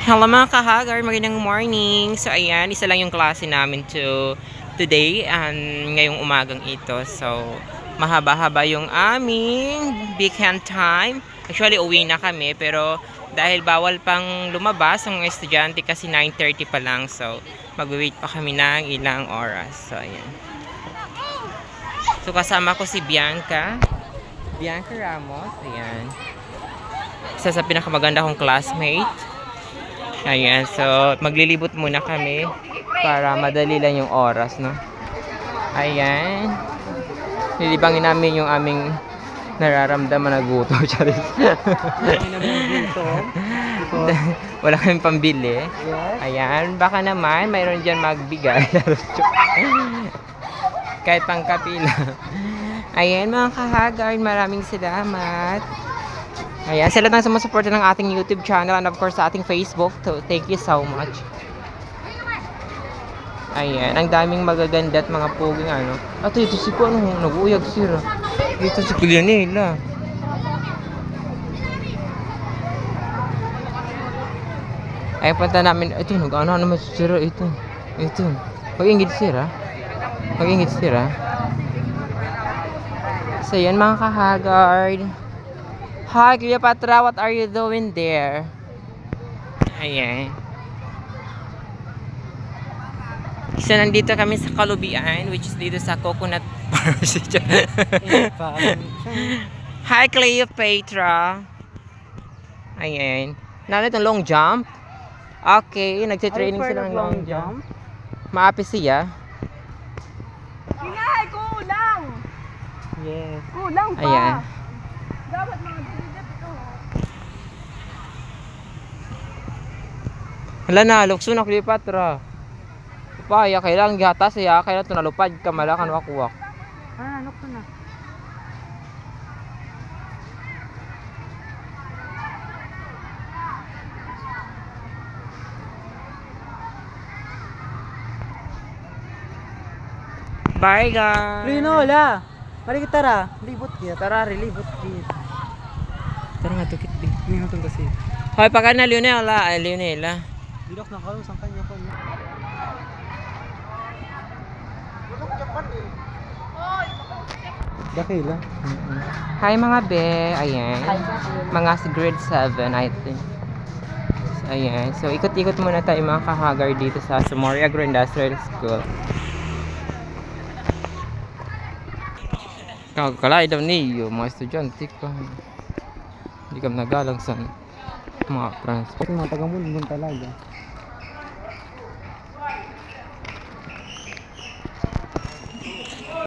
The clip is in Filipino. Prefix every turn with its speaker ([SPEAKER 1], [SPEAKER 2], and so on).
[SPEAKER 1] Hello mga kahagar, magandang morning. So ayan, isa lang yung klase namin today and ngayong umagang ito. So mahaba-haba yung aming weekend time. Actually uwi na kami pero dahil bawal pang lumabas ang mga estudyante kasi 9:30 pa lang. So mag-wait pa kami ng ilang oras. So ayan. So kasama ko si Bianca Ramos. Ayan. Isa sa pinakamaganda kong classmate. Ayan, so maglilibot muna kami para madali lang yung oras, no? Ayan. Lilibangin namin yung aming nararamdaman na gutom. Wala kaming pambili. Ayan, baka naman mayroon dyan magbigay. Kahit pang kapila. Ayan mga kahagar, maraming salamat. Ayan, sila lang sumusuporta ng ating YouTube channel and of course sa ating Facebook. So, thank you so much. Ayan, ang daming magaganda at mga puging ano. Ato, ito si ko, ano, nag-uuyag sila. Ito si Kulianela. Ay, punta namin. Ito, nag-ano naman sila. Ito. Mag-ingit sila. So, yan mga kahagard. Hi, Cleopatra, what are you doing there? Ayan. So, nandito kami sa Kalubian, which is dito sa Coconut Farm. Hi, Cleopatra. Ayan. Nalit ang long jump. Okay, nagtitraining sila ng long jump. Maapi siya.
[SPEAKER 2] Ingay, kulang!
[SPEAKER 1] Yes.
[SPEAKER 2] Kulang pa!
[SPEAKER 1] Ayan.
[SPEAKER 2] Dapat mga dididip ito.
[SPEAKER 1] Hala na, lukso na Cleopatra. Paya, kailangan gihatas siya, kailangan tunalupad ka malakan wakuwak.
[SPEAKER 2] Lukso na.
[SPEAKER 1] Bye guys!
[SPEAKER 2] Linola! Mari kita tara, libot kaya.
[SPEAKER 1] Tara, relibot kit. Tara nga tukit din.
[SPEAKER 2] Hindi nga kasi.
[SPEAKER 1] Hoy, pagka na Leonela.
[SPEAKER 2] Dilok na karon sang kanya ko niya. Dakila.
[SPEAKER 1] Hi mga be. Ayan. Mga sa grade 7, I think. So, ayan. So, ikot-ikot muna tayo mga kahagar dito sa Moria Agroindustrial School. Kakalay daw niyo, mga estudyante ka. Hindi ka nagalang sa mga transport.
[SPEAKER 2] Mga taga-Mulbon talaga.